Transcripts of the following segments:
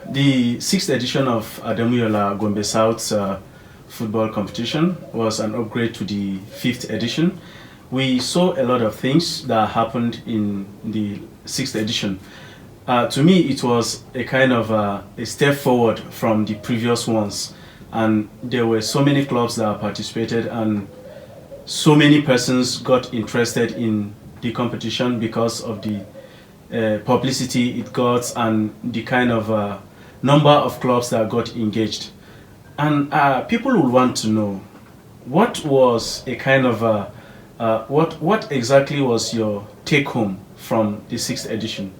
The sixth edition of Adamu Yola Gombe South's football competition was an upgrade to the fifth edition. We saw a lot of things that happened in the sixth edition. To me, it was a kind of a step forward from the previous ones, and there were so many clubs that participated, and so many persons got interested in the competition because of the publicity it got and the kind of number of clubs that got engaged. And people will want to know, what was a kind of what exactly was your take home from the sixth edition?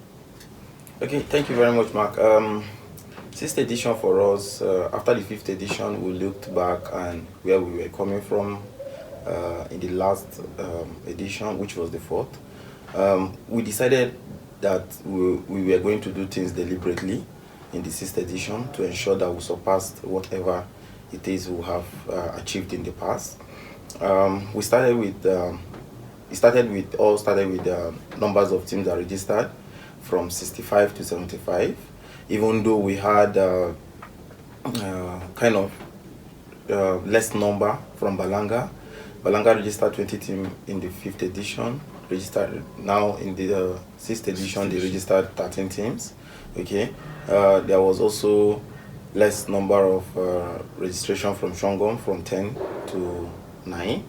Okay, thank you very much, Mark. Sixth edition for us, after the fifth edition, we looked back and where we were coming from in the last edition, which was the fourth. We decided that we were going to do things deliberately in the sixth edition to ensure that we surpassed whatever it is we have achieved in the past. We started with numbers of teams that registered from 65 to 75, even though we had kind of less number from Balanga. Balanga registered 20 teams in the fifth edition. Registered now in the sixth edition, they registered 13 teams. Okay, there was also less number of registration from Shongom, from 10 to 9.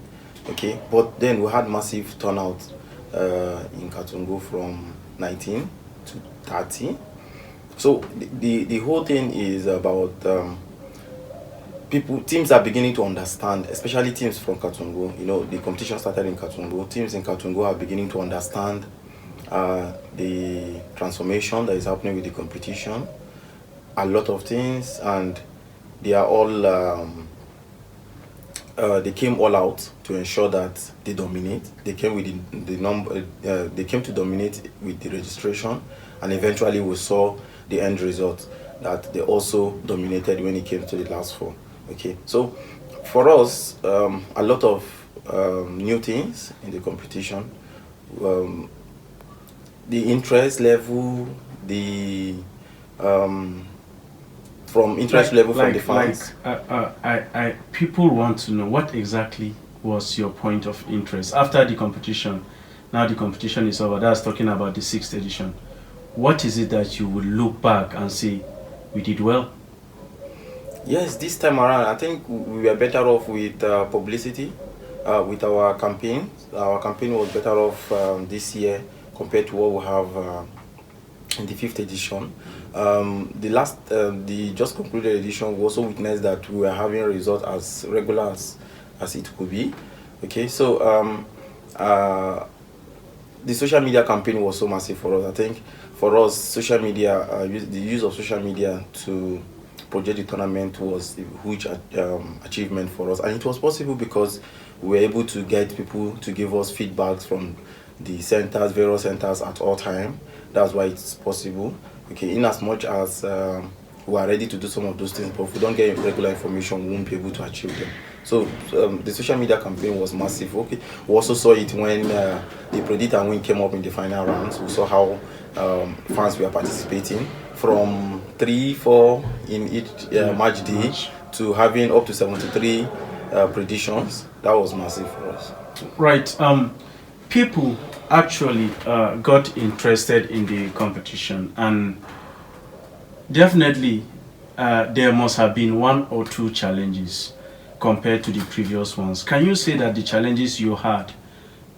Okay, but then we had massive turnout in Katungu from 19 to 30. So the whole thing is about teams are beginning to understand, especially teams from Katungu. You know, the competition started in Katungu. Teams in Katungu are beginning to understand the transformation that is happening with the competition. A lot of things, and they are all they came all out to ensure that they dominate. They came with the number. They came to dominate with the registration, and eventually we saw the end result that they also dominated when it came to the last four. Okay, so for us, a lot of new things in the competition. The interest level, the from interest level from the fans. People want to know what exactly was your point of interest after the competition. Now the competition is over. That's talking about the sixth edition. What is it that you will look back and say, we did well? Yes, this time around, I think we were better off with publicity, with our campaign. Our campaign was better off this year compared to what we have in the fifth edition. The just concluded edition, we also witnessed that we were having results as regular as it could be. Okay, so the social media campaign was so massive for us. I think for us, social media, the use of social media to project the tournament was a huge achievement for us, and it was possible because we were able to get people to give us feedbacks from the centers, various centers at all time. That's why it's possible. Okay, in as much as we are ready to do some of those things, but if we don't get regular information, we won't be able to achieve them. So the social media campaign was massive. Okay, we also saw it when the Predict and Win came up in the final rounds. We saw how fans were participating from 3-4 in each match day to having up to 73 predictions. That was massive for us. Right. People actually got interested in the competition, and definitely there must have been one or two challenges compared to the previous ones. Can you say that the challenges you had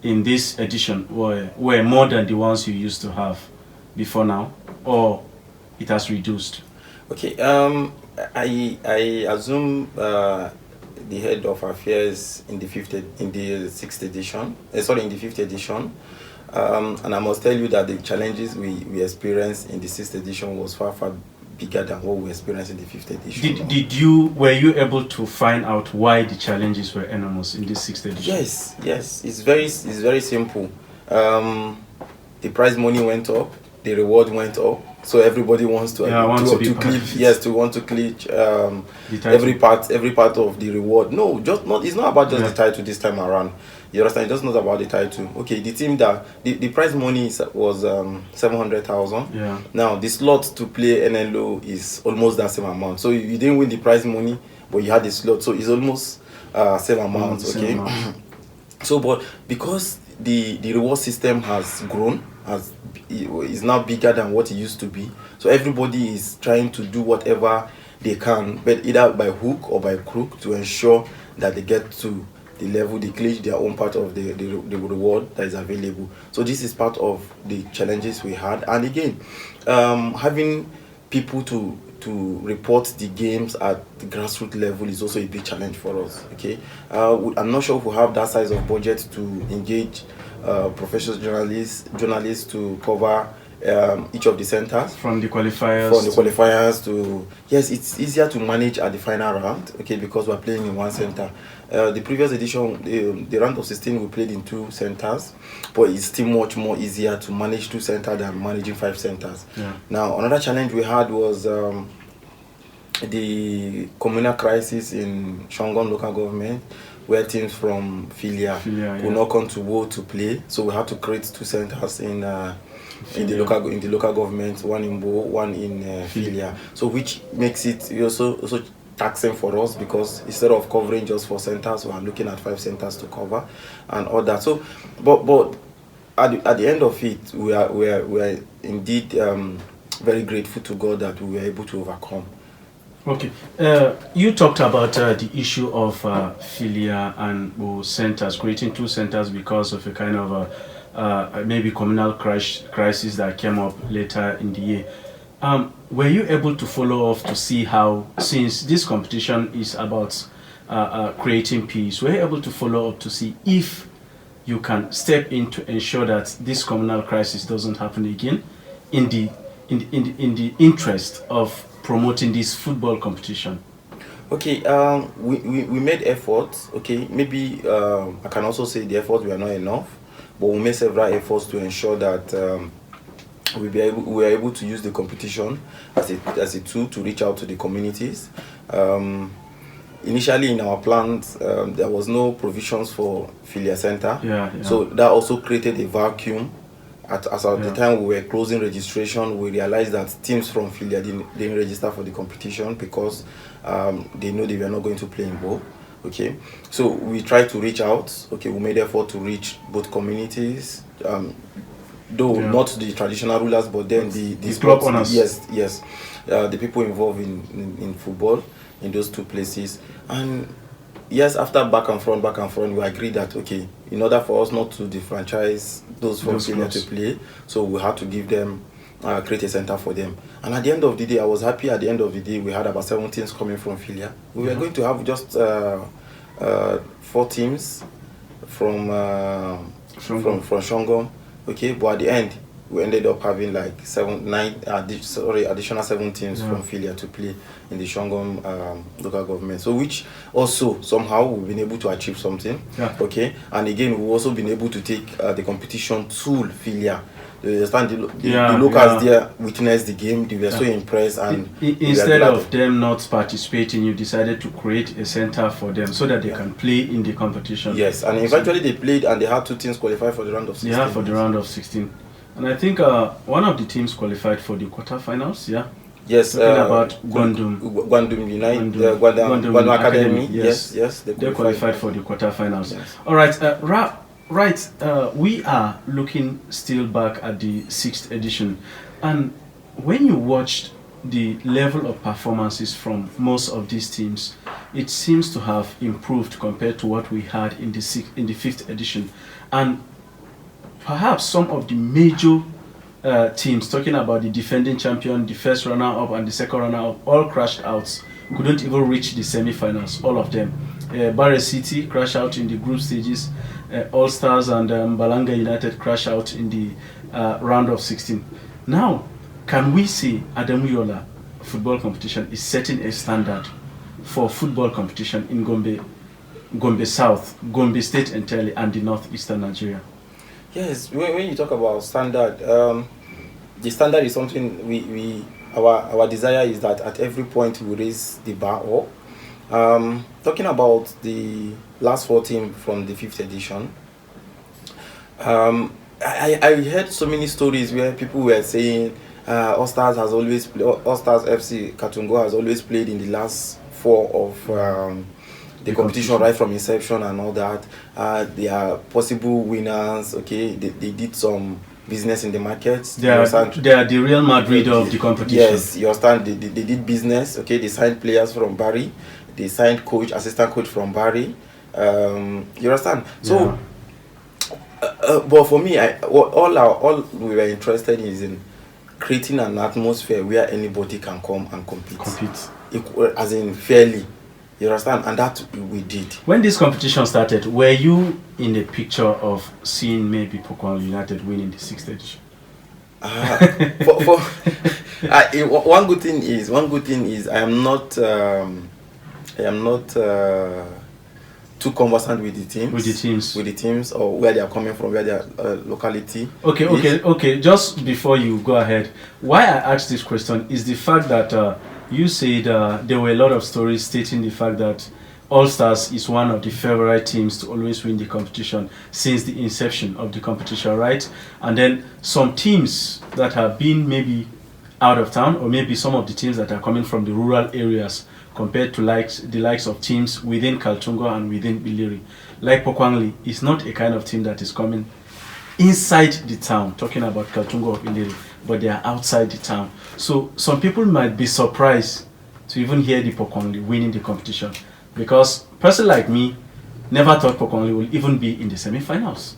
in this edition were more than the ones you used to have before now, or it has reduced? Okay, I assume the head of affairs in the fifth edition, and I must tell you that the challenges we experienced in the sixth edition was far bigger than what we experienced in the fifth edition. Were you able to find out why the challenges were enormous in this sixth edition? Yes, it's very simple. The prize money went up, the reward went up, So everybody wants to want to clinch every part of the reward. No, just not. It's not about just the title this time around. You understand? It's just not about the title. Okay, the team that the prize money was 700,000. Yeah. Now the slot to play NLO is almost that same amount. So you didn't win the prize money, but you had the slot. So it's almost same amount. Okay. So, but because the reward system has grown, is now bigger than what it used to be. So everybody is trying to do whatever they can, but either by hook or by crook, to ensure that they get to the level, they clinch their own part of the reward that is available. So this is part of the challenges we had. And again, having people to report the games at the grassroots level is also a big challenge for us. Okay, I'm not sure if we have that size of budget to engage professional journalists to cover each of the centers. From the qualifiers to yes, it's easier to manage at the final round. Okay, because we're playing in one center. The previous edition, the round of 16, we played in 2 centers, but it's still much more easier to manage 2 centers than managing 5 centers. Yeah. Now, another challenge we had was the communal crisis in Shangon local government, where teams from Filia could not come to Wo to play. So we had to create 2 centers in the local government, one in Bo, one in Filia. So which makes it also taxing for us, because instead of covering just 4 centers, we are looking at 5 centers to cover and all that. So, but at the end of it, we are indeed very grateful to God that we were able to overcome. Okay, you talked about the issue of Filia and centers, creating 2 centers because of a kind of maybe communal crisis that came up later in the year. Were you able to follow up to see how, since this competition is about creating peace, were you able to follow up to see if you can step in to ensure that this communal crisis doesn't happen again in the interest of promoting this football competition? Okay, we made efforts. Okay, maybe I can also say the efforts were not enough, but we made several efforts to ensure that we were able to use the competition as a tool to reach out to the communities. Initially in our plans, there was no provisions for Filia Center, so that also created a vacuum. At the time we were closing registration, we realized that teams from Filia didn't register for the competition because they know they were not going to play in Bo. Okay, so we tried to reach out. Okay, we made effort to reach both communities, though not the traditional rulers, but then the club owners. Yes, the people involved in football in those 2 places. And yes, after back and front, we agreed that, okay, in order for us not to defranchise those from Filia to play, so we had to give them, create a center for them. And at the end of the day, I was happy. At the end of the day, we had about 7 teams coming from Filia. We were going to have just 4 teams from Shangon. Okay, but at the end, we ended up having like additional 7 teams from Filia to play in the Shangon local government. So which also somehow we've been able to achieve something. Okay, and again we've also been able to take the competition to Filia. You understand, the locals there witnessed the game. They were so impressed, and instead of them not participating, you decided to create a center for them so that they can play in the competition. Yes, and eventually they played, and they had 2 teams qualify for the round of 16. Yeah, for the round of 16. And I think one of the teams qualified for the quarterfinals. Yes, talking about Gwandum United, Gwandum Academy. Yes, they qualified for the quarterfinals. Yes. All right, we are looking still back at the 6th edition, and when you watched the level of performances from most of these teams, it seems to have improved compared to what we had in the 5th edition, and perhaps some of the major teams, talking about the defending champion, the first runner-up and the second runner-up, all crashed out, couldn't even reach the semi-finals, all of them. Barre City crashed out in the group stages, All Stars and Balanga United crashed out in the round of 16. Now, can we say Adamu Yola football competition is setting a standard for football competition in Gombe South, Gombe State entirely, and the northeastern Nigeria? Yes, when you talk about standard, the standard is something our desire is that at every point we raise the bar up. Talking about the last 4 teams from the 5th edition, I heard so many stories where people were saying All Stars FC Katungo has always played in the last 4 of the competition right from inception and all that. They are possible winners. Okay, they did some business in the markets. They are the Real Madrid of the competition. Yes, you understand. They did business. Okay, they signed players from Barry. They signed assistant coach from Barry. You understand? So, but for me, all we were interested in is in creating an atmosphere where anybody can come and compete. As in fairly. You understand? And that we did. When this competition started, were you in the picture of seeing maybe Pokwang United winning the 6th edition? One good thing is I am not too conversant with the teams or where they are coming from, where their locality. Okay. Just before you go ahead, why I asked this question is the fact that you said there were a lot of stories stating the fact that All Stars is one of the favorite teams to always win the competition since the inception of the competition, right? And then some teams that have been maybe out of town, or maybe some of the teams that are coming from the rural areas compared to the likes of teams within Kaltungo and within Biliri. Like Pokwangli is not a kind of team that is coming inside the town, talking about Kaltungo or Biliri, but they are outside the town. So some people might be surprised to even hear the Pokwangli winning the competition, because a person like me never thought Pokwangli will even be in the semi-finals.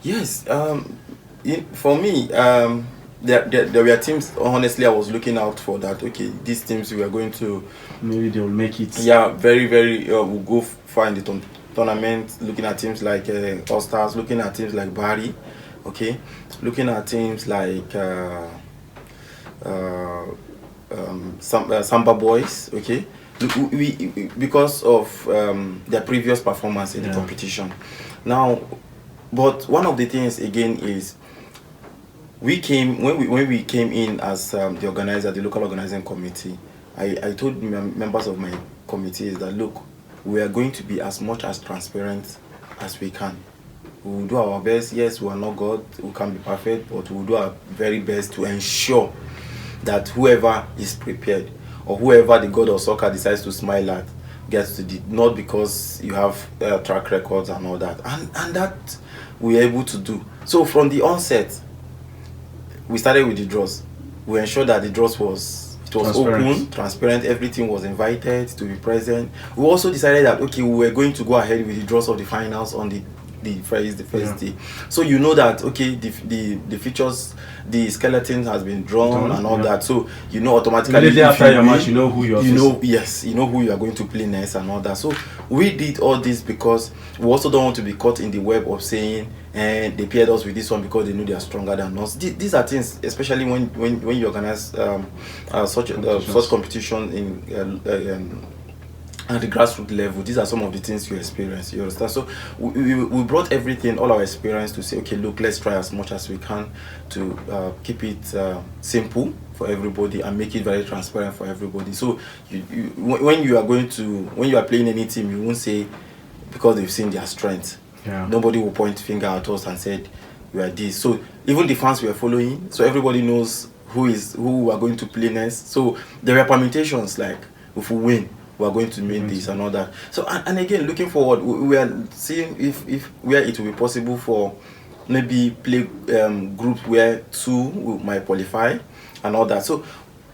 Yes, for me, there were teams, honestly, I was looking out for that. Okay, these teams we are going to... Maybe they will make it. Yeah, very, we'll go far in the tournament, looking at teams like All Stars, looking at teams like Barry, okay, looking at teams like Samba Boys, okay, because of their previous performance in the competition. Now, but one of the things again is when we came in as the organizer, the local organizing committee, I told members of my committee is that look, we are going to be as much as transparent as we can. We will do our best. Yes, we are not God, we can't be perfect, but we will do our very best to ensure that whoever is prepared or whoever the god of soccer decides to smile at gets to the, not because you have track records and all that, and that we are able to do. So from the onset, we started with the draws. We ensured that the draws was open, transparent, everything was invited to be present. We also decided that okay, we were going to go ahead with the draws of the finals on the first day. So you know that okay, the features, the skeleton has been drawn and all that. So you know automatically after your match, you know who you are. You know who you are going to play next and all that. So we did all this because we also don't want to be caught in the web of saying and they paired us with this one because they know they are stronger than us. These are things, especially when you organize such competition in at the grassroots level. These are some of the things you experience. You understand? So we brought everything, all our experience, to say, okay, look, let's try as much as we can to keep it simple for everybody and make it very transparent for everybody. So when you are playing any team, you won't say because they've seen their strength. Nobody will point finger at us and said you are this. So even the fans were following, so everybody knows who we are going to play next. So there are permutations like if we win, we are going to make this and all that. So and again, looking forward, we are seeing if where it will be possible for maybe play groups where 2 might qualify and all that. So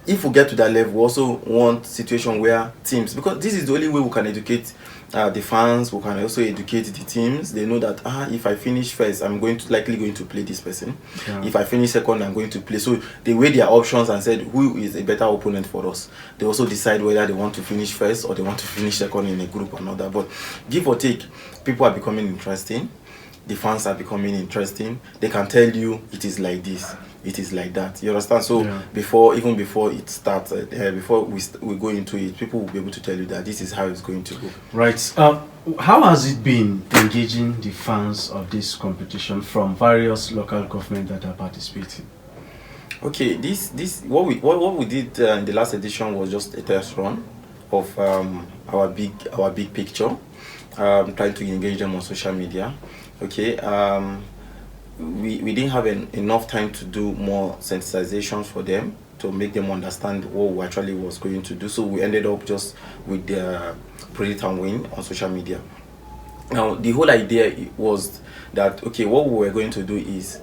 if we get to that level, we also want situation where teams, because this is the only way we can educate the fans, we can also educate the teams. They know that if I finish first, I'm likely going to play this person. If I finish second, I'm going to play. So they weigh their options and said who is a better opponent for us. They also decide whether they want to finish first or they want to finish second in a group or not. But give or take, people are becoming interesting. The fans are becoming interesting. They can tell you it is like this, it is like that. You understand? So before it starts, before we go into it, people will be able to tell you that this is how it's going to go. Right. How has it been engaging the fans of this competition from various local governments that are participating? Okay, this what we did in the last edition was just a test run of our big picture, trying to engage them on social media. Okay, we didn't have enough time to do more sensitizations for them to make them understand what we actually was going to do. So we ended up just with the predict and win on social media. Now the whole idea was that, okay, what we were going to do is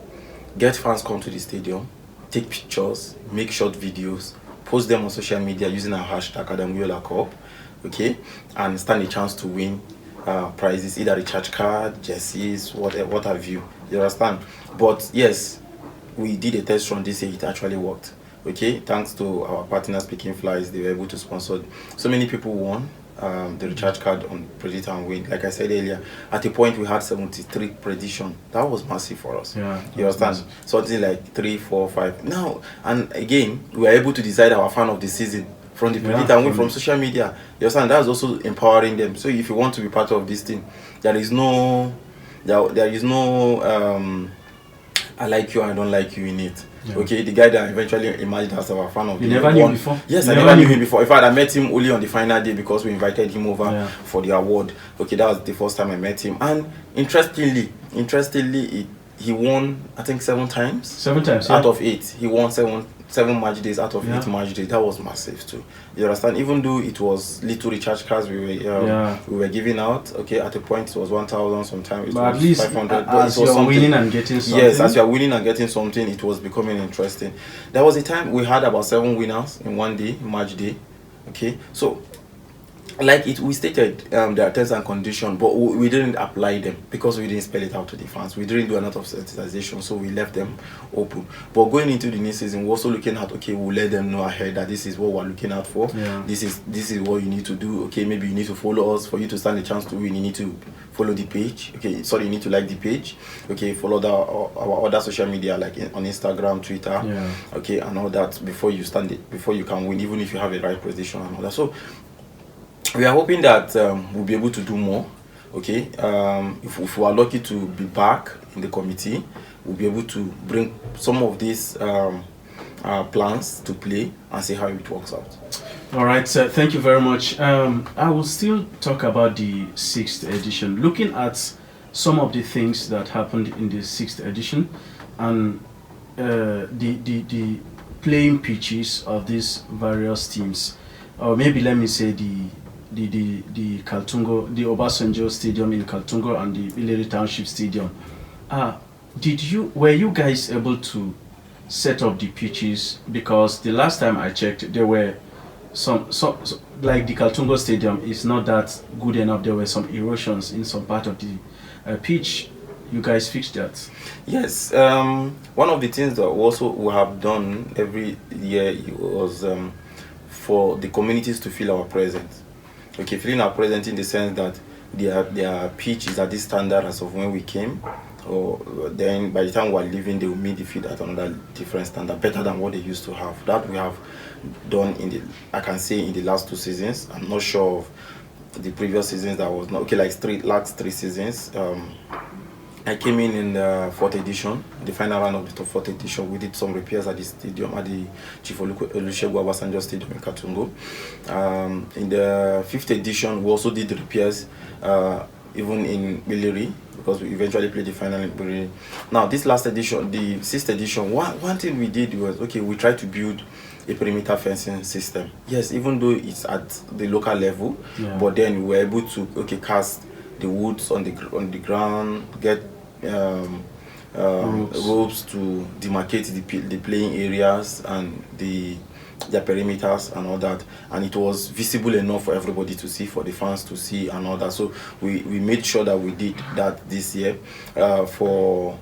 get fans come to the stadium, take pictures, make short videos, post them on social media using our hashtag Adamu Yola Cup, okay, and stand a chance to win prizes, either recharge card, jerseys, what have you. You understand? But yes, we did a test run this year. It actually worked. Okay, thanks to our partners Picking Flies, they were able to sponsor. So many people won the recharge card on Predict and Win. Like I said earlier, at a point we had 73 prediction. That was massive for us. Yeah, you understand? Something like 3, 4, 5. Now, and again, we were able to decide our fan of the season from the Predict and Win from social media. You understand? That's also empowering them. So if you want to be part of this thing, there is no I like you, I don't like you in it. Yeah. Okay, the guy that eventually emerged as our fan of the year. You never knew before? Yes, I never knew him before. In fact, I met him only on the final day because we invited him over for the award. Okay, that was the first time I met him. And interestingly, he won, I think 7 times. 7 times, out of 8. He won 7 match days out of 8 match days. That was massive too. You understand? Even though it was little recharge cards we were giving out. Okay, at a point it was 1,000. Sometimes it was at least 500. As you are winning and getting something. Yes, as you are winning and getting something, it was becoming interesting. There was a time we had about 7 winners in one day, match day. Okay, so like we stated, there are terms and conditions, but we didn't apply them because we didn't spell it out to the fans. We didn't do a lot of sensitization, so we left them open. But going into the new season, we're also looking at, okay, we'll let them know ahead that this is what we're looking out for. Yeah. This is what you need to do. Okay, maybe you need to follow us for you to stand a chance to win. You need to follow the page. Okay, sorry, you need to like the page. Okay, follow our other social media like on Instagram, Twitter. Yeah. Okay, and all that before you can win, even if you have a right position and all that. So we are hoping that we'll be able to do more. Okay, if we are lucky to be back in the committee, we'll be able to bring some of these plans to play and see how it works out. All right, thank you very much. I will still talk about the 6th edition, looking at some of the things that happened in the 6th edition and the playing pitches of these various teams, or maybe let me say the Kaltungo, the Obasanjo Stadium in Kaltungo and the Iliri Township Stadium. Were you guys able to set up the pitches? Because the last time I checked, there were some like the Kaltungo Stadium is not that good enough. There were some erosions in some part of the pitch. You guys fixed that? Yes. One of the things that we have done every year was for the communities to feel our presence. Okay, feeling our presence in the sense that their pitch is at this standard as of when we came, or then by the time we're leaving, they will meet the field at another different standard, better than what they used to have. That we have done I can say in the last 2 seasons. I'm not sure of the previous seasons. That was not okay. Like last 3 seasons. I came in the 4th edition, the final round of the 4th edition. We did some repairs at the stadium, at the Chief Olusegun Obasanjo Stadium in Katungo. In the 5th edition, we also did repairs even in Biliri, because we eventually played the final in Biliri. Now, this last edition, the 6th edition, one thing we did was, okay, we tried to build a perimeter fencing system. Yes, even though it's at the local level, but then we were able to, cast the woods on the ground, get ropes to demarcate the playing areas and their perimeters and all that, and it was visible enough for everybody to see, for the fans to see and all that. So we made sure that we did that this year for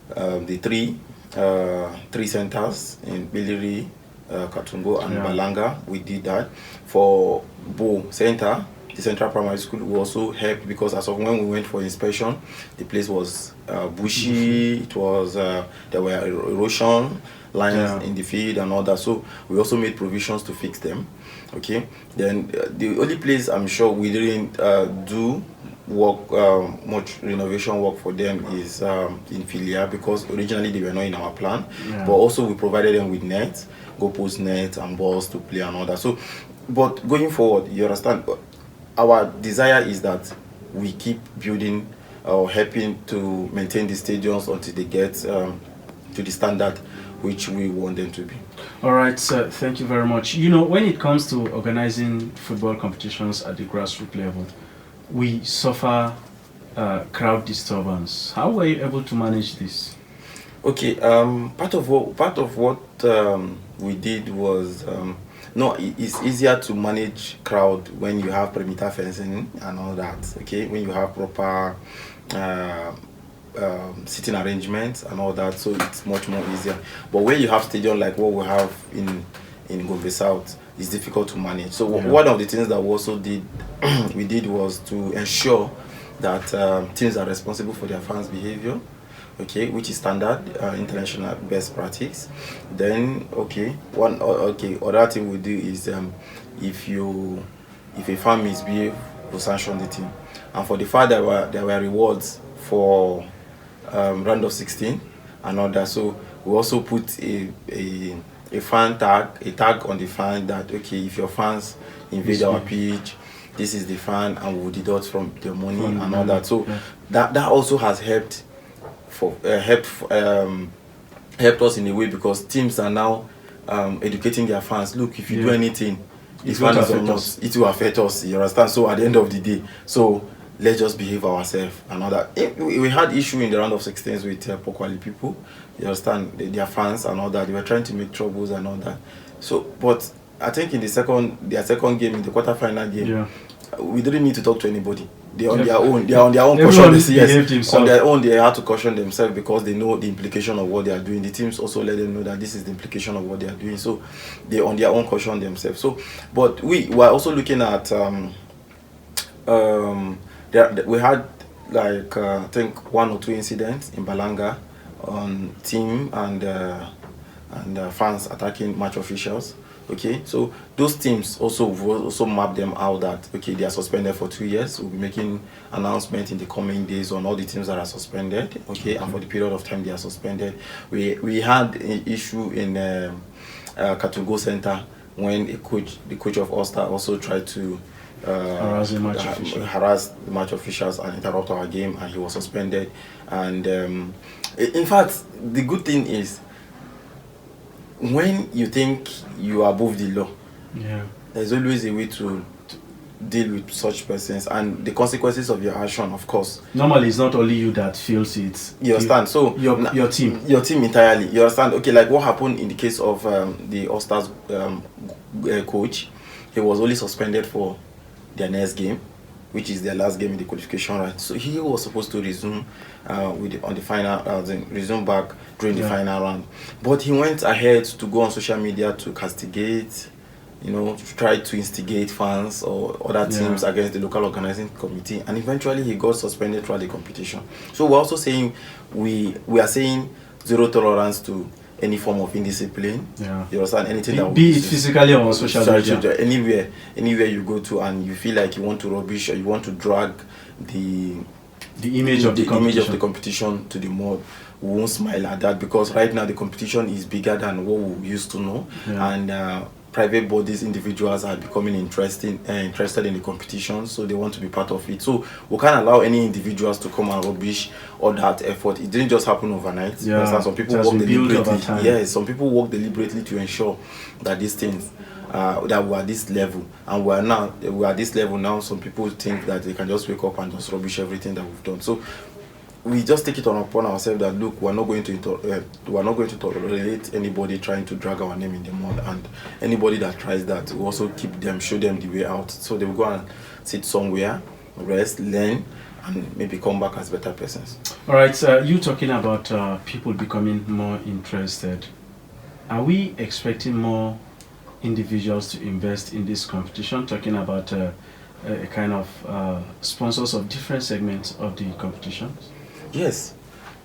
the three centers in Biliri, Katungo and Balanga. We did that. For Bo Center, the Central Primary School, we also helped, because as of when we went for inspection, the place was bushy. It was there were erosion lines in the field and all that. So we also made provisions to fix them. Okay. Then the only place I'm sure we didn't do work, much renovation work for them is in Filia, because originally they were not in our plan. Yeah. But also we provided them with nets, goalpost nets and balls to play and all that. So, but going forward, you understand, our desire is that we keep building or helping to maintain the stadiums until they get to the standard which we want them to be. All right, sir. Thank you very much. You know, when it comes to organizing football competitions at the grassroots level, we suffer crowd disturbance. How were you able to manage this? Okay, part of what we did was no, it's easier to manage crowd when you have perimeter fencing and all that. Okay, when you have proper sitting arrangements and all that, so it's much more easier. But when you have stadium like what we have in Gombe South, it's difficult to manage. So one of the things that we also did we did was to ensure that teams are responsible for their fans' behavior, okay, which is standard international best practice. Then other thing we do is if a fan misbehave, we sanction the team. And for the fact that there were rewards for round of 16 and all that, so we also put a fan tag on the fan that, okay, if your fans invade our pitch, this is the fan, and we'll deduct from the money and all that. So that also has helped us in a way, because teams are now educating their fans. Look, if you do anything, it will affect us. You understand? So at the end of the day, so let's just behave ourselves and all that. We had issue in the round of 16s with Pokwali people. You understand? Their fans and all that. They were trying to make troubles and all that. So, but I think in their second game, in the quarterfinal game, we didn't need to talk to anybody. They are on their own. They are on their own. On their own, they had to caution themselves, because they know the implication of what they are doing. The teams also let them know that this is the implication of what they are doing. So they on their own caution themselves. So, but we were also looking at we had like I think 1 or 2 incidents in Balanga on team and fans attacking match officials. Okay, so those teams also map them out that, okay, they are suspended for 2 years. We'll be making announcement in the coming days on all the teams that are suspended. Okay, and for the period of time they are suspended. We had an issue in Katungo Center when the coach of Ulster also tried to harass the match officials and interrupt our game, and he was suspended. And in fact, the good thing is, when you think you are above the law, there's always a way to deal with such persons, and the consequences of your action, of course. Normally, it's not only you that feels it. You understand? So your team entirely. You understand? Okay, like what happened in the case of the Ulster's coach. He was only suspended for their next game, which is their last game in the qualification round. So he was supposed to resume resume back during the final round. But he went ahead to go on social media to castigate, to try to instigate fans or other teams against the local organizing committee, and eventually he got suspended throughout the competition. So we're also saying we are saying zero tolerance to any form of indiscipline. You understand? Anything that be it physically or on social media. Anywhere you go to and you feel like you want to rubbish or you want to drag the image of the competition to the mud, we won't smile at that, because right now the competition is bigger than what we used to know, and private bodies, individuals are becoming interested in the competition, so they want to be part of it. So we can't allow any individuals to come and rubbish all that effort. It didn't just happen overnight. Some people work deliberately. Yes, some people work deliberately to ensure that these things that we are this level, and we are at this level now. Some people think that they can just wake up and just rubbish everything that we've done. So we just take it upon ourselves that, look, we're not going to tolerate anybody trying to drag our name in the mud, and anybody that tries that, we also show them the way out, so they will go and sit somewhere, rest, learn, and maybe come back as better persons. All right, you talking about people becoming more interested. Are we expecting more individuals to invest in this competition? Talking about a kind of sponsors of different segments of the competitions. Yes,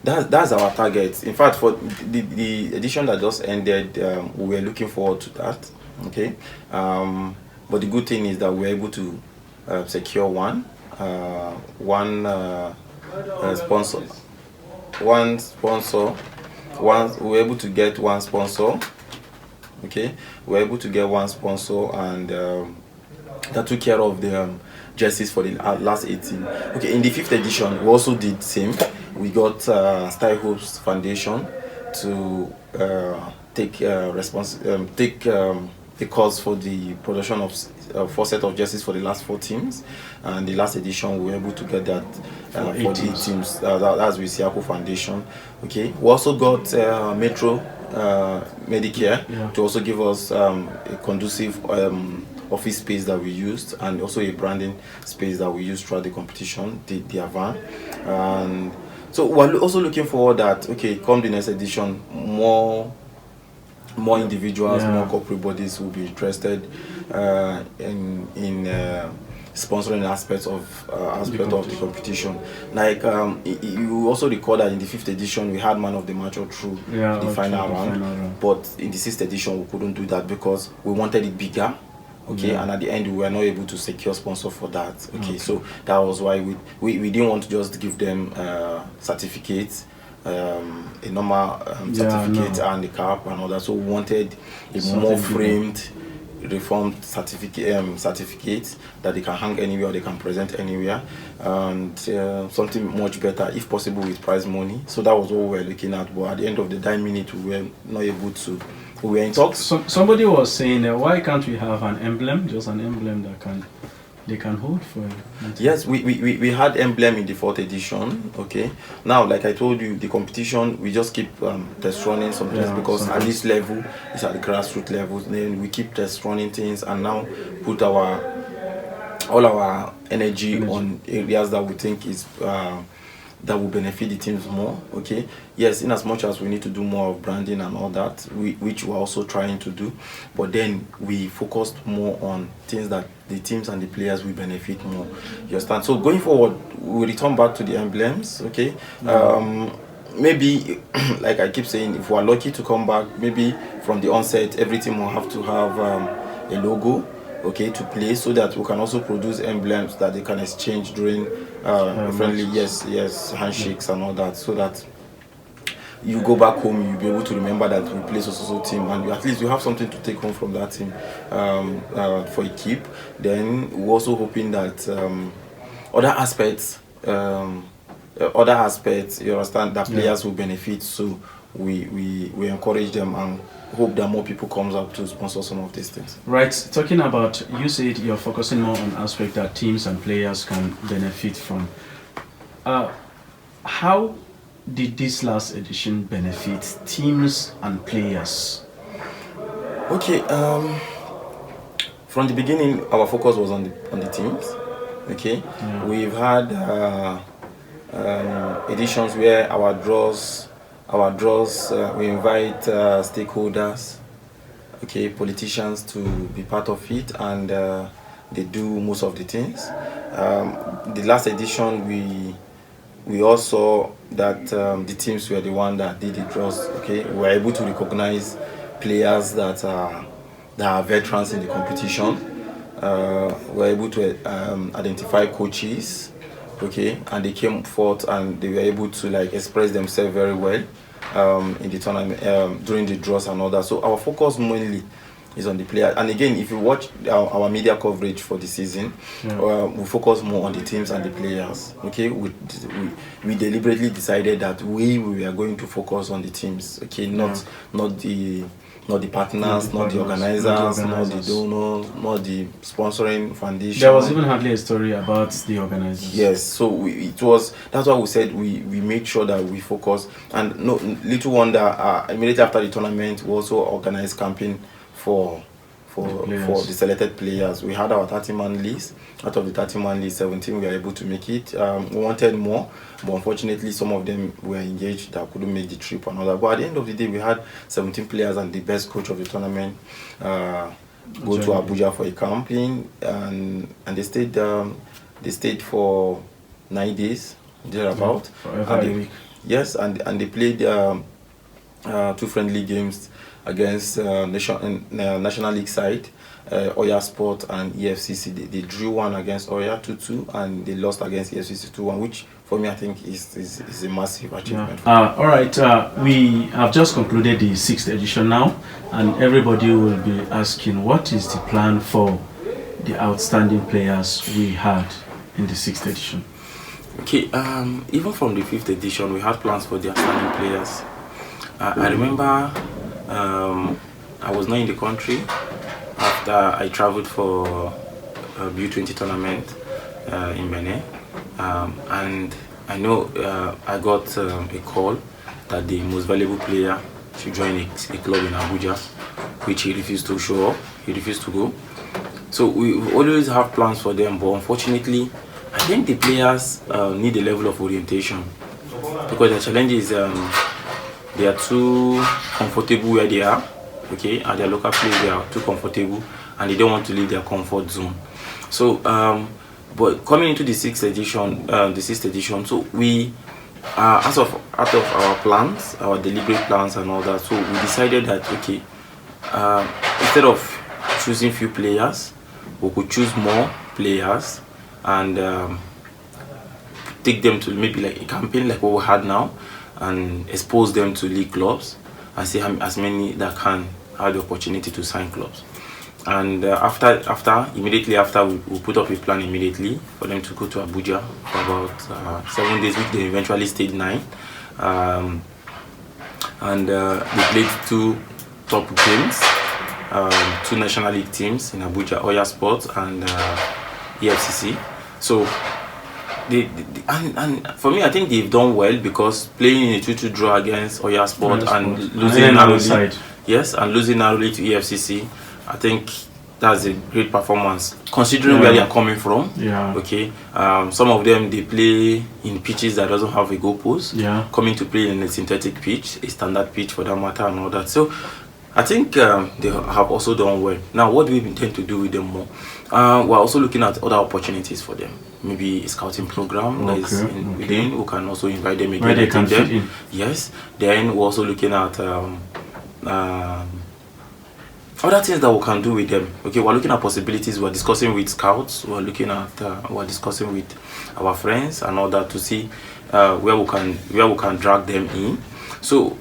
that's our target. In fact, for the edition that just ended, we were looking forward to that. Okay, but the good thing is that we were able to secure one one sponsor. One sponsor. We were able to get one sponsor. Okay, we were able to get one sponsor, and that took care of the jerseys for the last 18. Okay, in the 5th edition, we also did same. We got Style Hopes Foundation to take the cause for the production of 4 sets of jerseys for the last 4 teams, and the last edition we were able to get that for 8 teams. That's with Siako Foundation. Okay, we also got Metro Medicare to also give us a conducive office space that we used, and also a branding space that we used throughout the competition, the van. And so we're also looking forward that, okay, come the next edition, more individuals, more corporate bodies will be interested in sponsoring aspects of the competition. Like you also recall that in the 5th edition we had man of the match all through the final round, but in the 6th edition we couldn't do that because we wanted it bigger. Okay, and at the end we were not able to secure sponsor for that. Okay, so that was why we didn't want to just give them certificates, a normal certificate and the cap and all that. So we wanted a more framed, reformed certificate that they can hang anywhere, they can present anywhere, and something much better, if possible, with prize money. So that was what we were looking at. But at the end of the 9 minutes, we were not able to. We were in talks. Somebody was saying, why can't we have an emblem, just an emblem that they can hold for it? Yes, we had emblem in the 4th edition. Okay, now like I told you, the competition we just keep test running sometimes because at this level, it's at the grassroots level. Then we keep test running things and now put all our energy on areas that we think is that will benefit the teams more. Okay, yes, in as much as we need to do more of branding and all that, which we're also trying to do, but then we focused more on things that the teams and the players will benefit more. You understand? So going forward, we return back to the emblems. Okay, maybe like I keep saying, if we're lucky to come back, maybe from the onset every team will have to have a logo, okay, to play, so that we can also produce emblems that they can exchange during friendly handshakes and all that, so that you go back home, you'll be able to remember that we play so team, and at least you have something to take home from that team for a keep. Then we're also hoping that other aspects, you understand, that players will benefit. So we encourage them and hope that more people comes up to sponsor some of these things. Right. Talking about, you said you're focusing more on aspects that teams and players can benefit from. How did this last edition benefit teams and players? Okay. From the beginning, our focus was on the teams. Okay. We've had editions where our draws, we invite stakeholders, okay, politicians to be part of it, and they do most of the things. The last edition, we also saw that the teams were the one that did the draws. Okay, we were able to recognize players that are veterans in the competition. We were able to identify coaches. Okay, and they came forth and they were able to like express themselves very well in the tournament during the draws and all that. So our focus mainly is on the player. And again, if you watch our media coverage for the season, we focus more on the teams and the players. Okay, we deliberately decided that we are going to focus on the teams. Okay, not the partners, not the organizers, not the donors, not the sponsoring foundation. There was even hardly a story about the organizers. Yes, so that's why we said we made sure that we focus. And no little wonder, immediately after the tournament, we also organized camping for the selected players. We had our 30-man list. Out of the 30-man list, 17 we were able to make it. We wanted more, but unfortunately some of them were engaged that couldn't make the trip and all that. But at the end of the day, we had 17 players, and the best coach of the tournament go to Abuja for a camping, and they stayed for 9 days, thereabout. For every week. Yes, and they played two friendly games against National League side, Oya Sport and EFCC. They drew one against Oya 2-2 and they lost against EFCC 2-1, which for me I think is a massive achievement. Yeah. All right, we have just concluded the 6th edition now, and everybody will be asking, what is the plan for the outstanding players we had in the 6th edition? Okay, even from the 5th edition, we had plans for the outstanding players. I remember I was not in the country after I traveled for a U20 tournament in Benin, and I know I got a call that the most valuable player should join a club in Abuja, which he refused to show up, he refused to go. So we always have plans for them, but unfortunately, I think the players need a level of orientation, because the challenge is they are too comfortable where they are, okay, at their local place they are too comfortable and they don't want to leave their comfort zone. So but coming into the 6th edition, so we out of our plans, our deliberate plans and all that, so we decided that okay, instead of choosing few players, we could choose more players and take them to maybe like a campaign like what we had now, and expose them to league clubs and see as many that can have the opportunity to sign clubs. And immediately after, we put up a plan immediately for them to go to Abuja for about 7 days, which they eventually stayed 9. They played 2 top games, 2 National League teams in Abuja, Oya Sports and EFCC. So and for me, I think they've done well, because playing in a 2-2 draw against Oya Sport and losing narrowly, and losing narrowly to EFCC, I think that's a great performance considering where they are coming from. Yeah. Okay. Some of them, they play in pitches that doesn't have a goal post. Yeah. Coming to play in a synthetic pitch, a standard pitch for that matter, and all that. So I think they have also done well. Now, what do we intend to do with them more? We're also looking at other opportunities for them. Maybe a scouting program that is within. We can also invite them again. Where they can fit in. Yes. Then we're also looking at other things that we can do with them. Okay, we're looking at possibilities. We're discussing with scouts. We're looking at we're discussing with our friends and all that to see where we can drag them in. So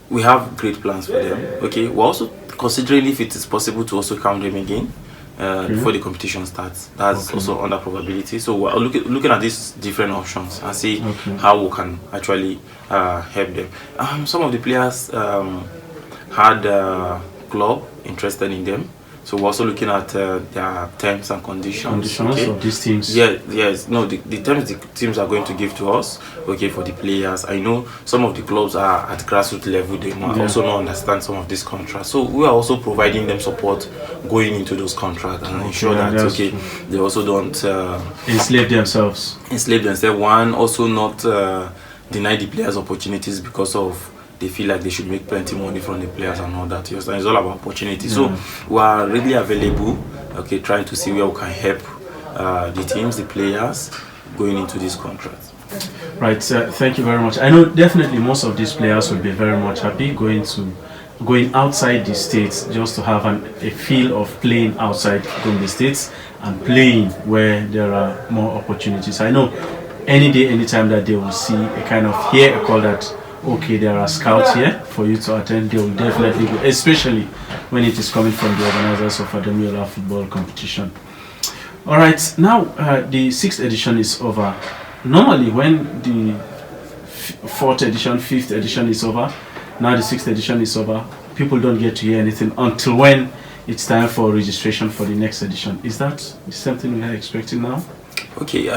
we have great plans for them. Okay, we're also considering if it is possible to also count them again before the competition starts. That's also under probability. So we're looking at these different options and see how we can actually help them. Some of the players had club interested in them, so we're also looking at their terms and conditions of these teams. The terms the teams are going to give to us, okay, for the players. I know some of the clubs are at grassroots level, they might also not understand some of these contracts, so we are also providing them support going into those contracts and ensure that they also don't enslave themselves. One, also not deny the players opportunities because of they feel like they should make plenty money from the players and all that. It's all about opportunity. So we are really available, okay, trying to see where we can help the teams, the players going into this contract. Right, thank you very much. I know definitely most of these players will be very much happy going outside the states, just to have a feel of playing outside the states and playing where there are more opportunities. I know any day, anytime that they will see hear a call that okay, there are scouts here for you to attend, they will definitely go, especially when it is coming from the organizers of Adamu Yola football competition. All right, now the 6th edition is over. Normally, when the 4th edition, 5th edition is over, now the 6th edition is over, people don't get to hear anything until when it's time for registration for the next edition. Is that something we are expecting now? Okay,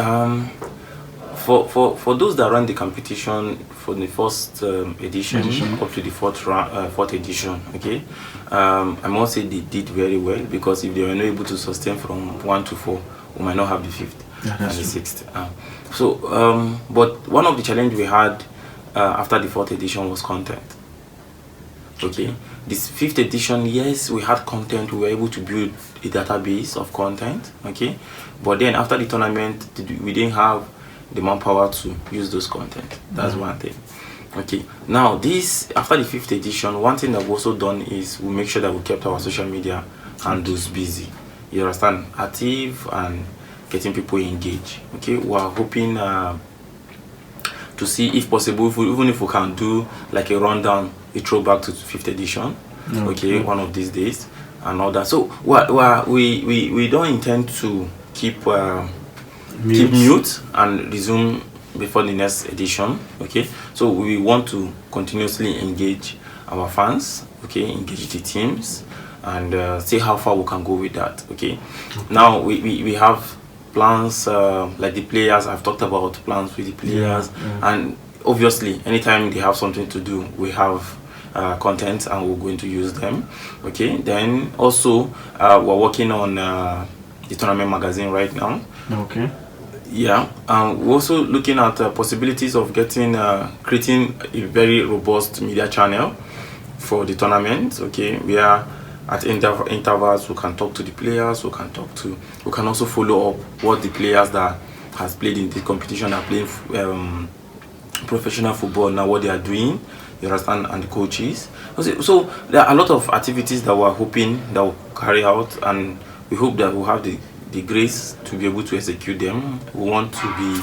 for those that run the competition for the first edition up to the fourth edition, okay, I must say they did very well, because if they were not able to sustain from 1 to 4, we might not have the 5th and the 6th. But one of the challenges we had after the 4th edition was content. Okay, this 5th edition, yes, we had content. We were able to build a database of content. Okay, but then after the tournament, we didn't have the manpower to use those content. That's one thing. Okay. Now, this after the 5th edition, one thing that we've also done is we make sure that we kept our social media handles busy. You understand? Active and getting people engaged. Okay. We are hoping to see if possible, even if we can do like a rundown, a throwback to 5th edition. Okay, one of these days and all that. So we don't intend to keep mute and resume before the next edition. Okay, so we want to continuously engage our fans, okay, engage the teams, and see how far we can go with that. Okay, now we have plans like the players. I've talked about plans with the players, and obviously anytime they have something to do, we have content and we're going to use them. Okay, then also we're working on the tournament magazine right now. Okay. Yeah, we're also looking at possibilities of getting creating a very robust media channel for the tournament. Okay, we are at intervals we can talk to the players, we can also follow up what the players that has played in the competition are playing professional football now, what they are doing, you understand, and the coaches. So there are a lot of activities that we're hoping that will carry out, and we hope that we'll have the grace to be able to execute them. We want to be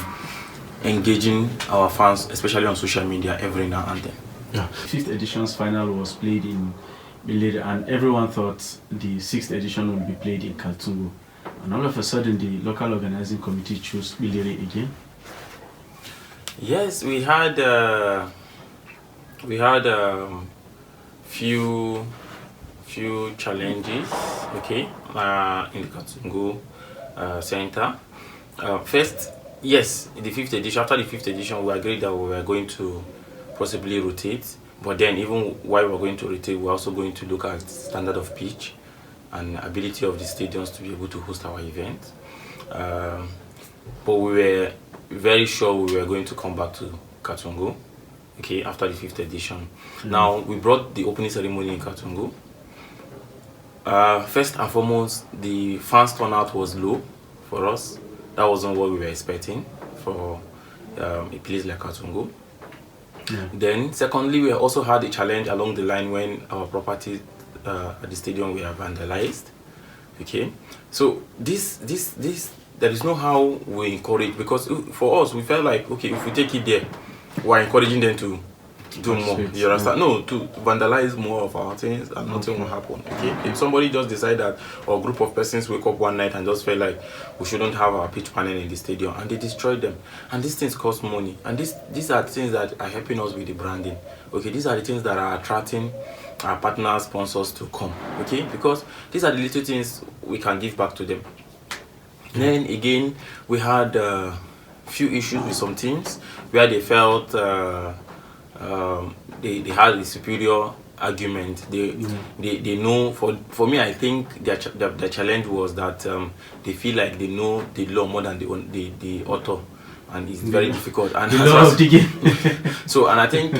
engaging our fans, especially on social media, every now and then. Yeah. 5th edition's final was played in Biliri, and everyone thought the 6th edition would be played in Kaltungo. And all of a sudden, the local organizing committee chose Biliri again. Yes, we had few challenges, okay, in the Kaltungo center. First, yes, the 5th edition. After the 5th edition, we agreed that we were going to possibly rotate. But then, even while we're going to rotate, we're also going to look at standard of pitch and ability of the stadiums to be able to host our event. But we were very sure we were going to come back to Kaltungo, okay, after the 5th edition. Now, we brought the opening ceremony in Kaltungo. First and foremost, the fans turnout was low for us. That wasn't what we were expecting for a place like Kaltungo. Then, secondly, we also had a challenge along the line when our properties at the stadium were vandalized. Okay, so this there is no how we encourage, because for us we felt like, okay, if we take it there, we're encouraging them to do more. You understand? No, to vandalize more of our things and nothing will happen. Okay, if somebody just decide that, or a group of persons wake up one night and just felt like we shouldn't have our pitch panel in the stadium, and they destroyed them, and these things cost money, and these are things that are helping us with the branding. Okay, these are the things that are attracting our partner sponsors to come. Okay, because these are the little things we can give back to them. Then again, we had few issues with some teams where they felt they had a superior argument. They know, for me, I think their challenge was that they feel like they know the law more than the author, and it's very difficult. And the law of the game. So, and I think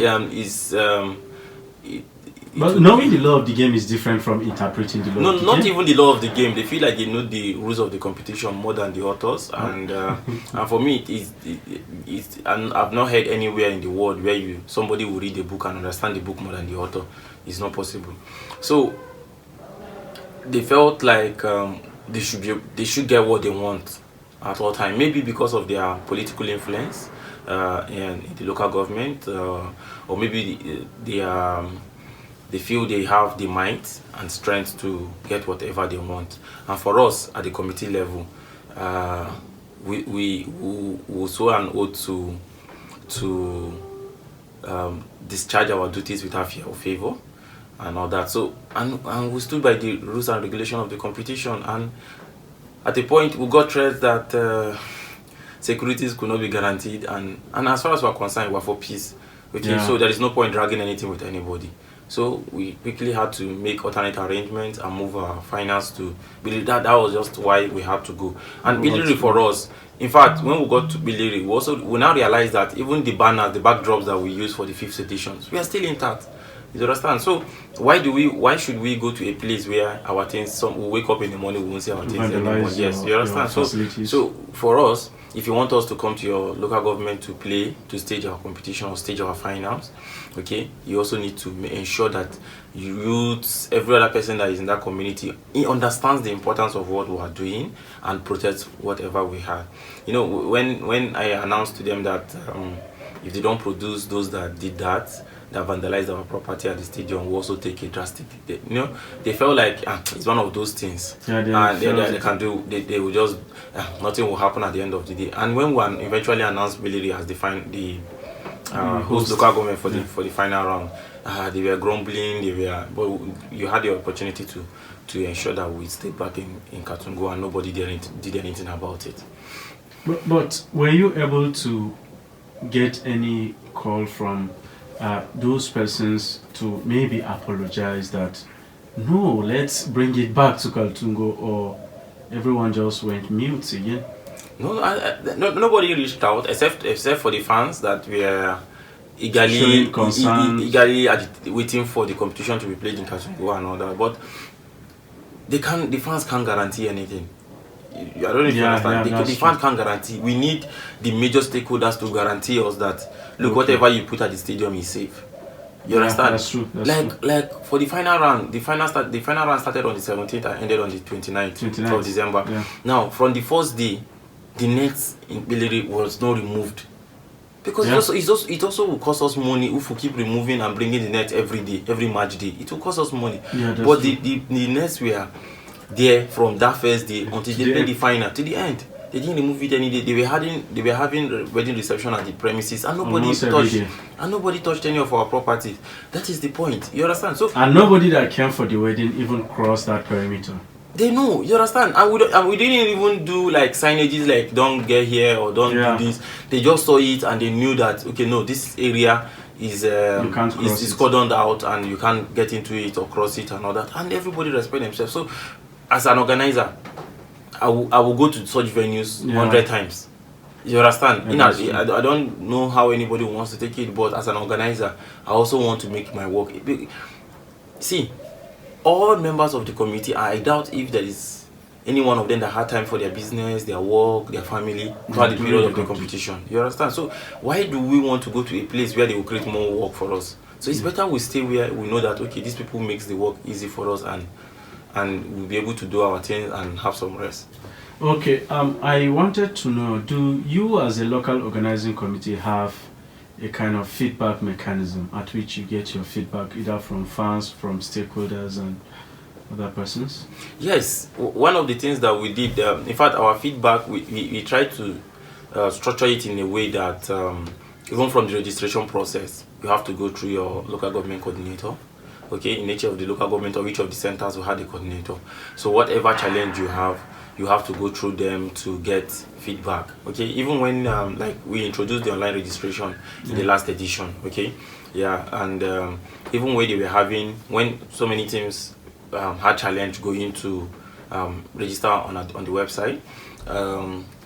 but knowing the law of the game is different from interpreting the law of the game. No, not even the law of the game. They feel like they know the rules of the competition more than the authors. And and for me, and I've not heard anywhere in the world where somebody will read the book and understand the book more than the author. It's not possible. So they felt like they should get what they want at all time. Maybe because of their political influence in the local government, or maybe they feel they have the might and strength to get whatever they want. And for us at the committee level, we swear an oath to discharge our duties without fear or favor and all that. So and we stood by the rules and regulation of the competition. And at a point, we got threats that securities could not be guaranteed. And as far as we're concerned, we're for peace. Okay, so there is no point dragging anything with anybody. So we quickly had to make alternate arrangements and move our finance to Biliri. That was just why we had to go. And Biliri for us, in fact, when we got to Biliri, we now realized that even the banners, the backdrops that we used for the 5th editions, we are still intact. You understand? So why should we go to a place where our things, we wake up in the morning, we won't see our things anymore? Yes, you understand? So for us, if you want us to come to your local government to play, to stage our competition or stage our finals, okay, you also need to ensure that youths, every other person that is in that community, he understands the importance of what we are doing and protects whatever we have. You know, when I announced to them that if they don't produce those that did that vandalized our property at the stadium, we also take a drastic. They felt like it's one of those things, and they can do. They will just nothing will happen at the end of the day. And when we eventually announced Billy as the host local government for the final round, they were grumbling. But you had the opportunity to ensure that we stayed back in Katungo, and nobody did anything about it. But were you able to get any call from those persons to maybe apologize that no, let's bring it back to Kaltungo, or everyone just went mute again? No, nobody reached out except for the fans that were eagerly waiting for the competition to be played in Kaltungo and all that. But the fans can't guarantee anything. I don't know if you understand. The fans can't guarantee. We need the major stakeholders to guarantee us that whatever you put at the stadium is safe. You understand? That's true. Like for the final round, the final round started on the 17th and ended on the 29th of December. Yeah. Now, from the first day, the net in Biliri was not removed. Because it also will cost us money if we keep removing and bringing the net every day, every match day. It will cost us money. Yeah, but the nets were there from that first day until they played the final to the end. They didn't remove it any day. They were having wedding reception at the premises, and nobody touched any of our properties. That is the point. You understand? So and nobody that came for the wedding even crossed that perimeter. They know. You understand? And we didn't even do like signages like "don't get here" or "don't do this." They just saw it and they knew that this area is cordoned out and you can't get into it or cross it and all that. And everybody respect themselves. So as an organizer, I will go to such venues 100 times. You understand? I don't know how anybody wants to take it, but as an organizer, I also want to make my work. See, all members of the committee, I doubt if there is any one of them that had time for their business, their work, their family throughout the period of the competition. You understand? So why do we want to go to a place where they will create more work for us? So it's better we stay where we know that these people makes the work easy for us, and we'll be able to do our thing and have some rest. Okay, I wanted to know, do you as a local organizing committee have a kind of feedback mechanism at which you get your feedback either from fans, from stakeholders and other persons? Yes, one of the things that we did, in fact our feedback, we tried to structure it in a way that even from the registration process, you have to go through your local government coordinator. Okay, in nature of the local government or each of the centers will have a coordinator. So whatever challenge you have to go through them to get feedback. Okay, even when like we introduced the online registration in the last edition. Okay, and even when they were when so many teams had challenge going to register on the website,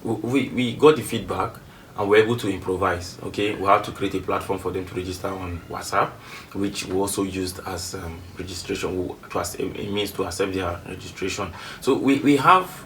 we got the feedback. And we're able to improvise. Okay, we have to create a platform for them to register on WhatsApp, which we also used as registration, a means to accept their registration. So we have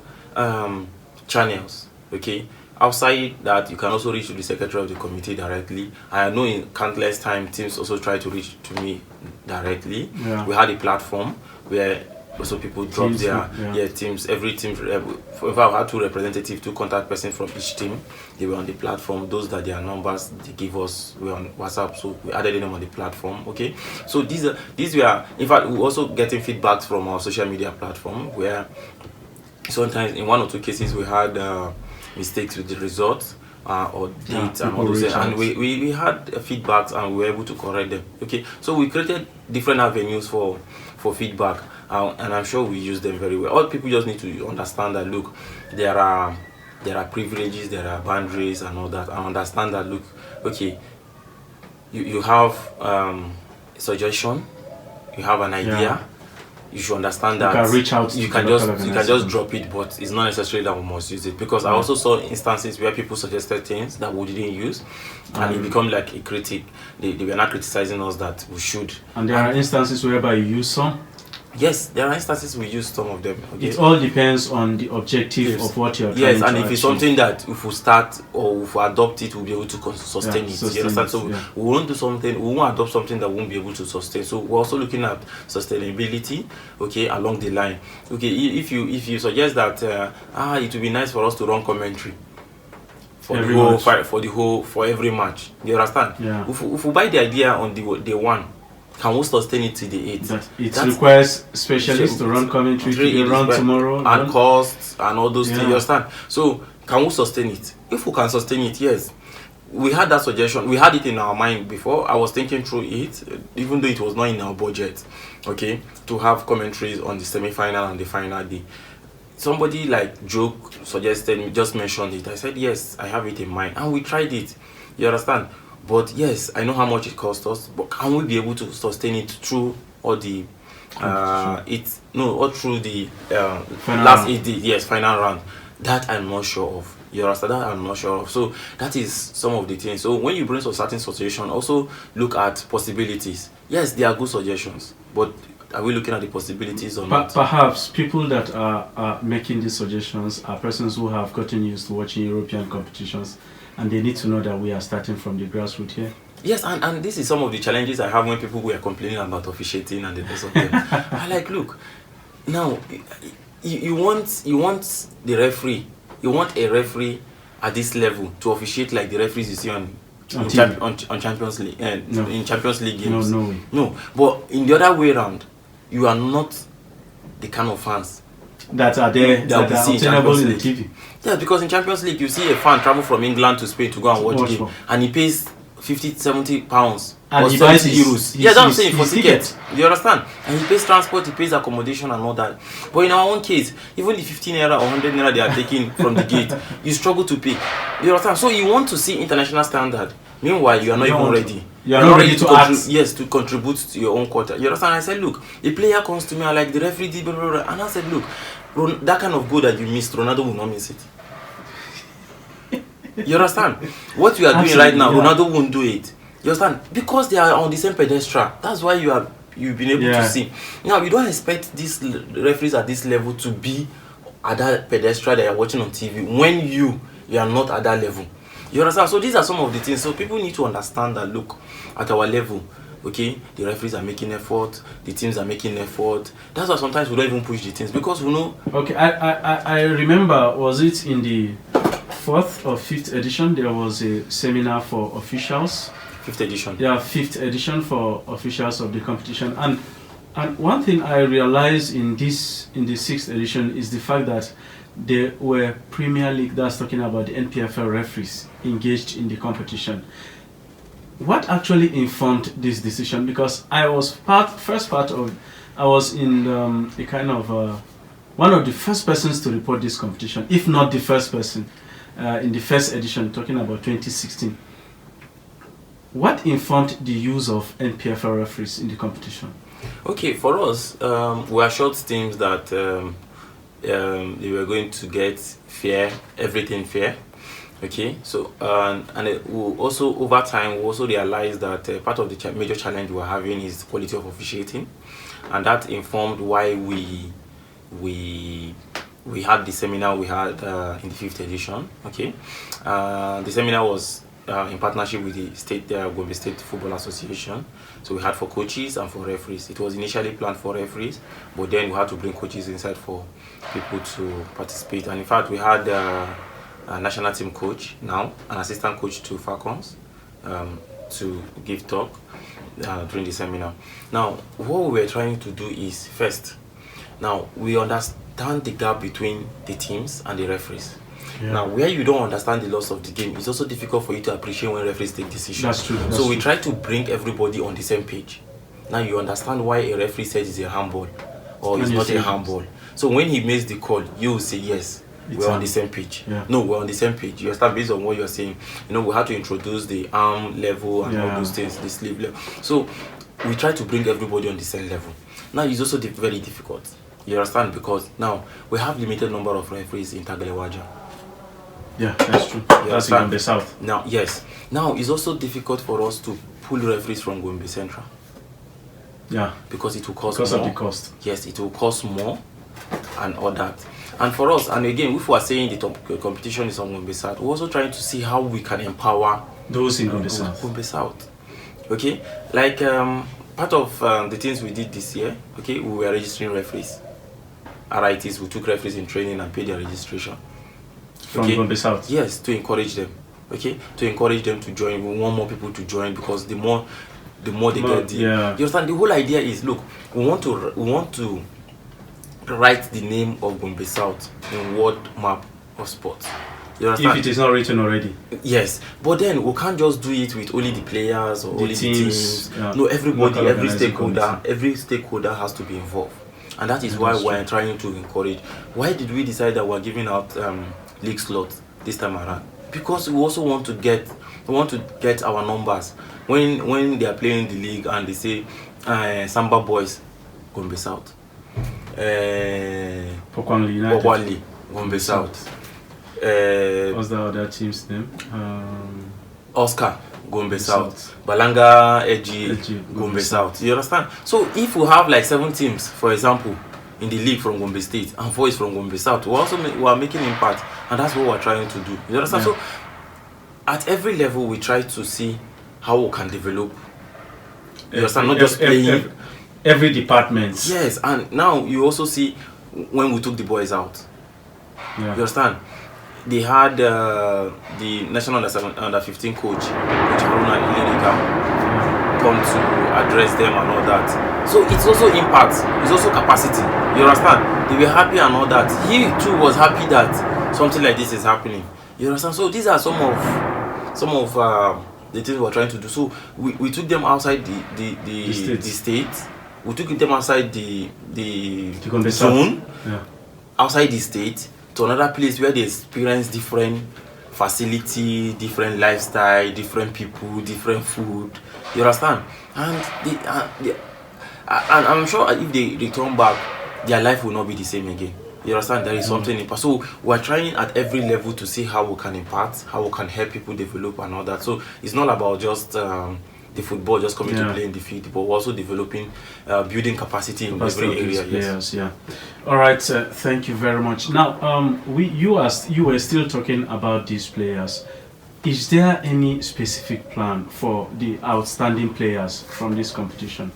channels. Okay, outside that, you can also reach to the secretary of the committee directly. I know in countless time teams also try to reach to me directly. We had a platform where also people drop their teams. Every team, if I had two representatives, two contact persons from each team, they were on the platform. Those that their numbers they give us were on WhatsApp, so we added them on the platform. Okay, so these were, in fact, we also getting feedbacks from our social media platform, where sometimes in one or two cases we had mistakes with the results or dates and all those things, and we had feedbacks and we were able to correct them. Okay, so we created different avenues for feedback. And I'm sure we use them very well. All people just need to understand that, look, there are privileges, there are boundaries and all that, and understand that, look, okay, you have a suggestion, you have an idea, you should understand that you can reach out. You can just drop it, but it's not necessary that we must use it, because I also saw instances where people suggested things that we didn't use, and it become like a critic. They were not criticizing us that we should. And there are instances whereby you use some. Yes, there are instances we use some of them. Okay? It all depends on the objective of what you're trying to achieve. Yes, and if it's something that if we start or if we adopt it, we'll be able to sustain it. You understand? So we won't do something, we won't adopt something that won't be able to sustain. So we're also looking at sustainability, okay, along the line. Okay, if you suggest that it would be nice for us to run commentary for every for every match. You understand? Yeah. If we buy the idea on the day one, can we sustain it to the 8th? It requires specialists to run commentary, to run tomorrow. And costs and all those things, you understand? So, can we sustain it? If we can sustain it, yes. We had that suggestion. We had it in our mind before. I was thinking through it, even though it was not in our budget, okay, to have commentaries on the semi-final and the final day. Somebody like Joke suggested, just mentioned it. I said, yes, I have it in mind. And we tried it. You understand? But yes, I know how much it cost us, but can we be able to sustain it through all the through the last 8 days? Yes, final round. That I'm not sure of. You understand? That I'm not sure of. So that is some of the things. So when you bring a certain situation, also look at possibilities. Yes, they are good suggestions, but are we looking at the possibilities or not? Perhaps people that are making these suggestions are persons who have gotten used to watching European competitions, and they need to know that we are starting from the grassroots here. Yes, and this is some of the challenges I have when people were complaining about officiating and the rest of them. I like, look, now you want the referee, you want a referee at this level to officiate like the referees you see on Champions League in Champions League games. No. But in the other way around, you are not the kind of fans that are there that are obtainable in the TV. Yeah, because in Champions League you see a fan travel from England to Spain to go and watch the game, and he pays 50-70 pounds and or he 70 euros. Yeah, that's what I'm saying, for tickets. You understand? And he pays transport, he pays accommodation and all that. But in our own case, even the 15 naira or 100 naira they are taking from the gate, you struggle to pay. You understand? So you want to see international standard. Meanwhile, you are not even ready. You are not ready to act. Yes, to contribute to your own quota. You understand? I said, look, a player comes to me, I like the referee did blah, blah, blah. And I said, look, that kind of goal that you missed, Ronaldo will not miss it. You understand? What you are doing right now, Ronaldo won't do it. You understand? Because they are on the same pedestal. That's why you've been able to see. Now, you don't expect these referees at this level to be at that pedestal that you are watching on TV when you are not at that level. You understand? So these are some of the things. So people need to understand that, look, at our level, okay, the referees are making effort, the teams are making effort. That's why sometimes we don't even push the teams, because we know. Okay, I remember, was it in the 4th or 5th edition, there was a seminar for officials. 5th edition. Yeah, 5th edition for officials of the competition. And one thing I realized in the 6th edition is the fact that there were Premier League, that's talking about the Npfr referees engaged in the competition. What actually informed this decision? Because I was I was in a kind of one of the first persons to report this competition, if not the first person, in the first edition, talking about 2016. What informed the use of Npfr referees in the competition? Okay, for us, we assured teams that they were going to get everything fair. Okay, so and we also over time we also realized that part of the major challenge we are having is quality of officiating, and that informed why we had the seminar we had in the 5th edition. Okay, the seminar was in partnership with the Gombe State Football Association. So we had for coaches and for referees. It was initially planned for referees, but then we had to bring coaches inside for people to participate. And in fact, we had a national team coach now, an assistant coach to Falcons, to give talk during the seminar. Now, what we were trying to do is, first, now we understand the gap between the teams and the referees. Yeah. Now, where you don't understand the loss of the game, it's also difficult for you to appreciate when referees take decisions. That's true. So we try to bring everybody on the same page. Now you understand why a referee says it's a handball or it's not a handball. So when he makes the call, you will say yes. We're on the same page. Yeah. No, we're on the same page. You understand, based on what you're saying. You know, we had to introduce the arm level and all those things, the sleeve level. So we try to bring everybody on the same level. Now it's also very difficult. You understand? Because now we have limited number of referees in Tagalewaja. Yeah, that's true. That's in Gombe South. Now, yes. Now it's also difficult for us to pull referees from Gombe Central. Yeah. Because it will cost because more. Of the cost. Yes, it will cost more and all that. And for us, and again, if we are saying the competition is on Gombe South, we're also trying to see how we can empower those in Gombe South. Gombe South. Okay? Like part of the things we did this year, okay, we were registering referees. RITs, we took referees in training and paid their registration. From Gombe South? Yes, to encourage them. Okay? To encourage them to join. We want more people to join because the more they get the... Yeah. You understand? The whole idea is, look, we want to write the name of Gombe South in world map of sports. You understand? If it is not written already. Yes, but then we can't just do it with only the players or only the teams. Yeah. No, everybody, Local every Organising stakeholder has to be involved, and that is why we're trying to encourage. Why did we decide that we're giving out league slots this time around? Because we also want to get our numbers when they are playing the league and they say Samba Boys, Gombe South, Pokwangli United, Pokwangli, Gombe South. What's the other team's name? Oscar, Gombe South. Balanga Eji, Gombe South. You understand? So if we have like 7 teams, for example, in the league from Gombe State and 4 is from Gombe South, we are making impact, and that's what we're trying to do. You understand? Yeah. So at every level, we try to see how we can develop. You understand? Not just playing. Every department. Yes, and now you also see when we took the boys out. Yeah. You understand? They had the national under 15 coach, Haruna Ilirika, come to address them and all that. So it's also impact, it's also capacity. You understand? They were happy and all that. He too was happy that something like this is happening. You understand? So these are some of the things we're trying to do. So we took them outside the state. We took them outside the zone, outside the state, to another place where they experience different facility, different lifestyle, different people, different food. You understand? And I'm sure if they return back, their life will not be the same again. You understand? There is something impact. So we're trying at every level to see how we can impact, how we can help people develop and all that. So it's not about just the football just coming to play in the field, but also developing, building capacity in every area. Players, yes. All right, thank you very much. Now, you were still talking about these players. Is there any specific plan for the outstanding players from this competition?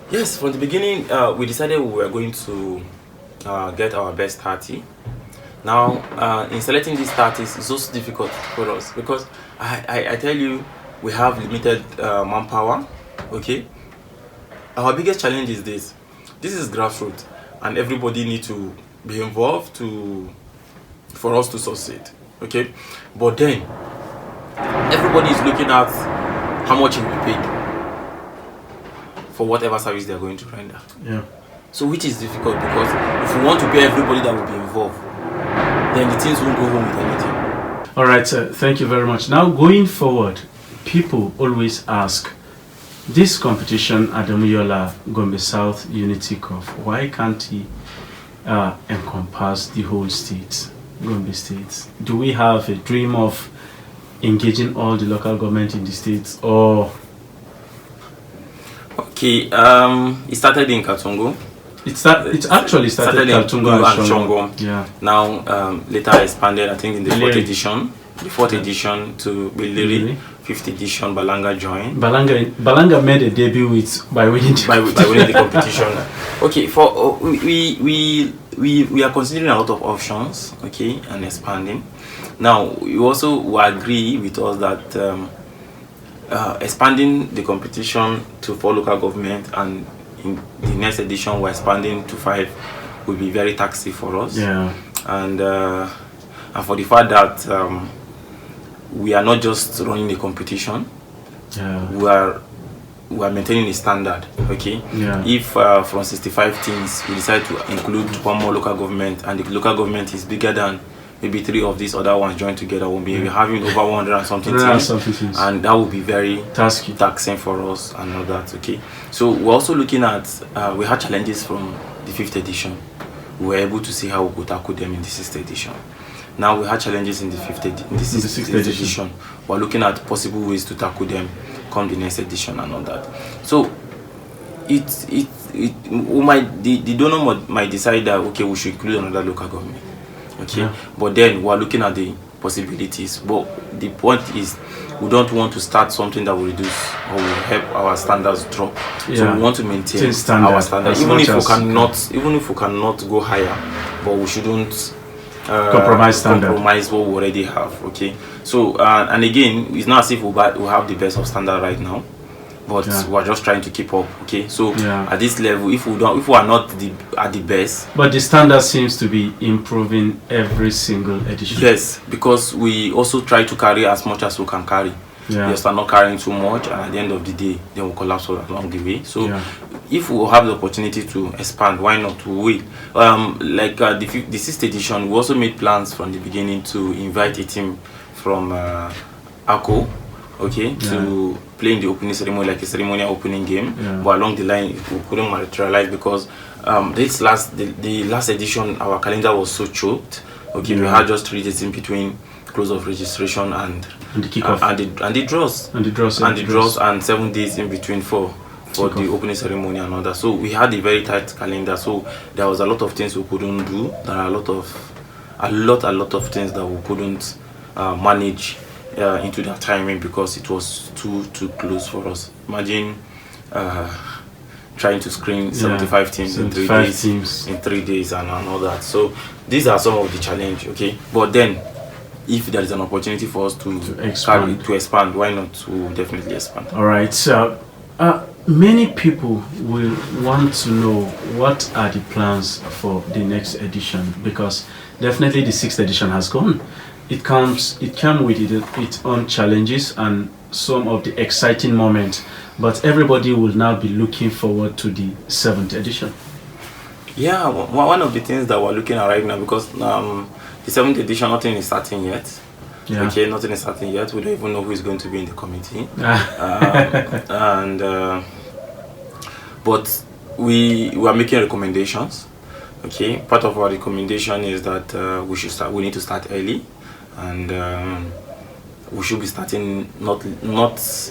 Yes, from the beginning, we decided we were going to get our best 30. Now, in selecting these 30s, it's also difficult for us because I tell you, we have limited manpower. Okay, our biggest challenge is this is grassroots, and everybody needs to be involved for us to succeed. Okay, but then everybody is looking at how much it will be paid for whatever service they are going to render. Yeah. So which is difficult because if we want to pay everybody that will be involved, then the things won't go home with anything. All right, thank you very much. Now going forward, people always ask, this competition, Adamu Yola Gombe South Unity Cup, why can't he encompass the whole state, Gombe State? Do we have a dream of engaging all the local government in the states, or? Okay, it started in Katungu. It actually started in Katungu and Shongo. Yeah. Now, later expanded, I think, in the fourth edition to Biliri. 5th edition, Balanga joined. Balanga made a debut by winning the competition. Okay, for we are considering a lot of options, okay, and expanding. Now, you also agree with us that expanding the competition to 4 local government, and in the next edition we're expanding to 5, will be very taxing for us. Yeah. And for the fact that we are not just running the competition. Yeah. We are maintaining a standard. Okay. Yeah. If from 65 teams we decide to include 1 more local government, and the local government is bigger than maybe 3 of these other ones join together, we'll be having over 100 and something teams, and that will be very taxing for us and all that. Okay, so we're also looking at we had challenges from the 5th edition. We were able to see how we could tackle them in the 6th edition. Now we had challenges in the 6th edition. We're looking at possible ways to tackle them come the next edition and all that. So the donor might decide that okay, we should include another local government. Okay, but then we're looking at the possibilities. But the point is, we don't want to start something that will reduce or will help our standards drop. So we want to maintain our standards, even if we cannot go higher, but we shouldn't compromise what we already have. Okay, so and again, it's not as if we have the best of standard right now, but we're just trying to keep up. Okay, so at this level, if we are not at the best, but the standard seems to be improving every single edition. Yes, because we also try to carry as much as we can carry. Yes, we're not carrying too much, and at the end of the day, then we'll collapse along the way. So if we have the opportunity to expand, why not? We will. Like the 6th edition, we also made plans from the beginning to invite a team from ACO, to play in the opening ceremony, like a ceremonial opening game. But along the line, we couldn't materialize because the last edition, our calendar was so choked. We had just 3 days in between close of registration and the kickoff and the draws and 7 days in between for the opening ceremony and all that. So we had a very tight calendar. So there was a lot of things we couldn't do. There are a lot of things that we couldn't manage into that timing because it was too close for us. Imagine trying to screen 75 teams in 3 days and all that. So these are some of the challenge. Okay, but then if there is an opportunity for us to expand, why not? We'll definitely expand. All right. So many people will want to know what are the plans for the next edition, because definitely the 6th edition has gone. It came with its own challenges and some of the exciting moments, but everybody will now be looking forward to the 7th edition. Yeah, one of the things that we're looking at right now, because the 7th edition, nothing is starting yet. Okay, nothing is starting yet. We don't even know who is going to be in the committee. But we are making recommendations. Okay, part of our recommendation is that we need to start early, and we should be starting not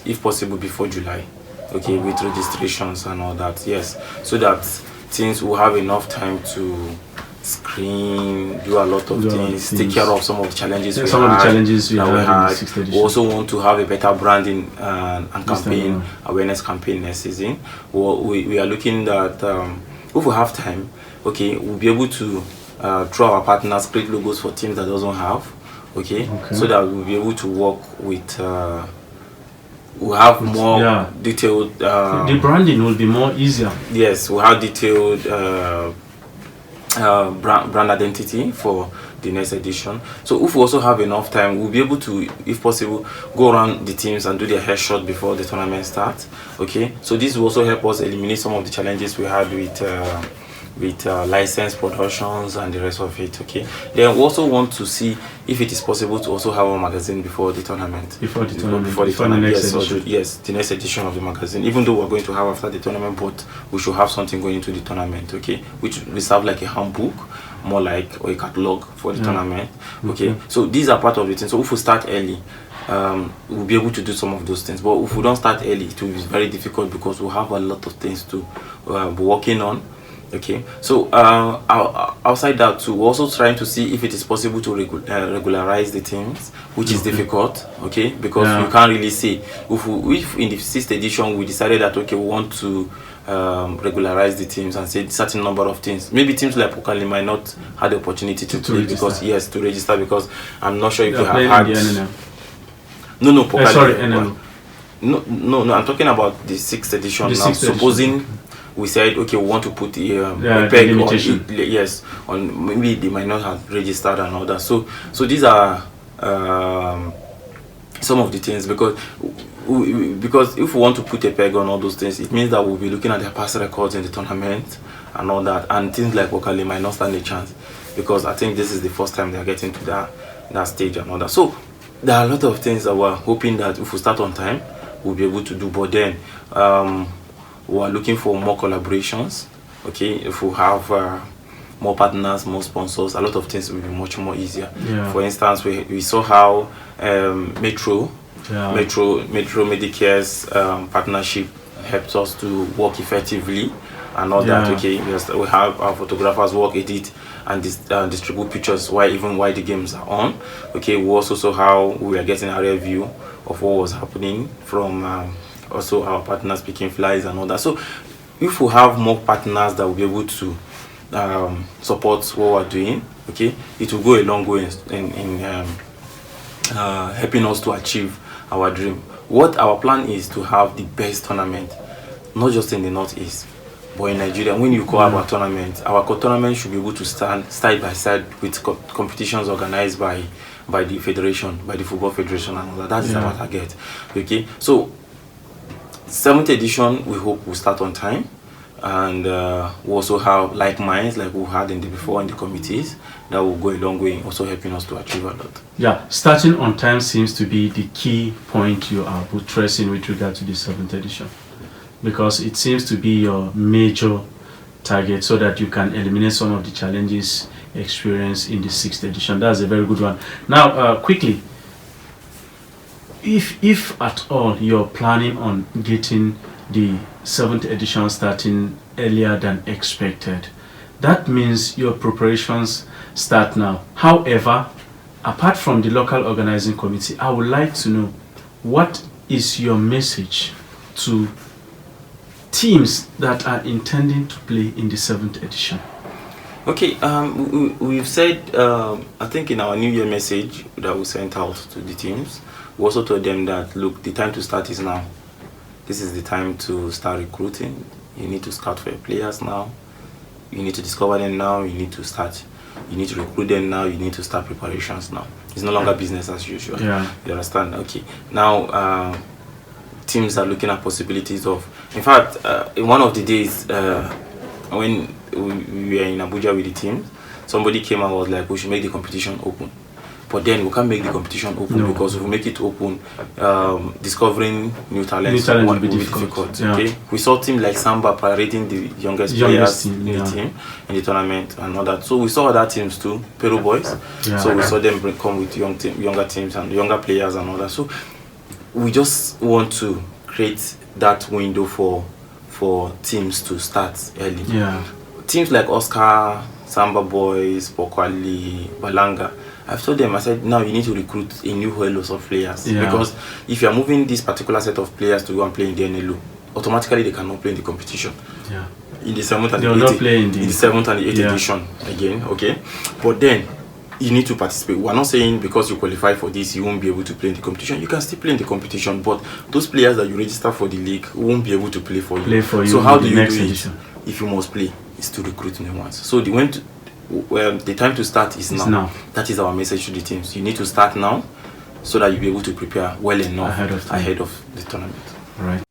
if possible before July. Okay, with registrations and all that. Yes, so that things will have enough time to screen, do a lot of things, take care of some of the challenges we had. We also want to have a better branding and campaign, awareness campaign next season. We are looking at if we have time, okay, we'll be able to through our partners create logos for teams that doesn't have, okay, so that we'll be able to work with we'll have more detailed the branding will be more easier. Yes, we'll have detailed brand identity for the next edition. So if we also have enough time, we'll be able to, if possible, go around the teams and do their headshot before the tournament starts. Okay, so this will also help us eliminate some of the challenges we had with license productions and the rest of it. Okay, then we also want to see if it is possible to also have a magazine before the tournament. Before the tournament. Yes, the next edition of the magazine. Even though we're going to have after the tournament, but we should have something going into the tournament. Okay, which we serve like a handbook, more like, or a catalog for the tournament. Okay, so these are part of the thing. So if we start early, we'll be able to do some of those things. But if we don't start early, it will be very difficult because we'll have a lot of things to be working on. Okay, so outside that too, we're also trying to see if it is possible to regularize the teams, which is difficult. Okay, because you can't really say if in the 6th edition we decided that okay, we want to regularize the teams and say certain number of teams. Maybe teams like Pokali might not have the opportunity to play because to register, because I'm not sure if you have had. No, Pokali. Sorry, NNL. No, I'm talking about the 6th edition now. Supposing we said okay, we want to put a peg on maybe they might not have registered and all that. So these are some of the things, because if we want to put a peg on all those things, it means that we'll be looking at their past records in the tournament and all that, and things like Wakali might not stand a chance. because I think this is the first time they are getting to that stage and all that. So there are a lot of things that we're hoping that if we start on time, we'll be able to do. But then we are looking for more collaborations. Okay, if we have more partners, more sponsors, a lot of things will be much more easier. Yeah. For instance, we saw how Metro Medicare's partnership helps us to work effectively and all that. Okay, we have our photographers work, edit, and distribute pictures while the games are on. Okay, we also saw how we are getting a real view of what was happening from also our partners picking flies and all that. So if we have more partners that will be able to support what we're doing, okay, it will go a long way in helping us to achieve our dream. What our plan is to have the best tournament, not just in the Northeast, but in Nigeria. When you call our tournament should be able to stand side by side with competitions organized by the federation, by the football federation and all that. That is our target. Okay, so 7th edition we hope will start on time, and we also have like minds like we had before in the committees that will go a long way in also helping us to achieve a lot. Yeah, starting on time seems to be the key point you are buttressing with regard to the 7th edition, because it seems to be your major target so that you can eliminate some of the challenges experienced in the 6th edition. That's a very good one. Now, quickly, if at all you're planning on getting the 7th edition starting earlier than expected, that means your preparations start now. However, apart from the local organizing committee, I would like to know, what is your message to teams that are intending to play in the 7th edition? Okay, we've said, I think in our New Year message that we sent out to the teams, we also told them that, look, the time to start is now. This is the time to start recruiting. You need to scout for your players now. You need to discover them now. You need to recruit them now. You need to start preparations now. It's no longer business as usual. Yeah. You understand? Okay. Now, teams are looking at possibilities of, in fact, in one of the days when we were in Abuja with the teams, somebody came and was like, we should make the competition open. But then we can't make the competition open because if we make it open, discovering new talents will be difficult. Yeah. Okay? We saw teams like Samba parading the youngest players in the team, in the tournament and all that. So we saw other teams too, Peru boys. Yeah. So we saw them come with younger teams and younger players and all that. So we just want to create that window for teams to start early. Yeah. Teams like Oscar, Samba boys, Pokwali, Balanga, I've told them, I said, now you need to recruit a new holos of players. Yeah. Because if you are moving this particular set of players to go and play in the NLO, automatically they cannot play in the competition. Yeah. In the 7th and the 8th edition again, okay? But then, you need to participate. We're not saying because you qualify for this, you won't be able to play in the competition. You can still play in the competition, but those players that you register for the league won't be able to play for you. So how do you do it? If you must play, is to recruit new ones. So the time to start is now. That is our message to the teams. You need to start now so that you'll be able to prepare well enough ahead of the tournament. Right.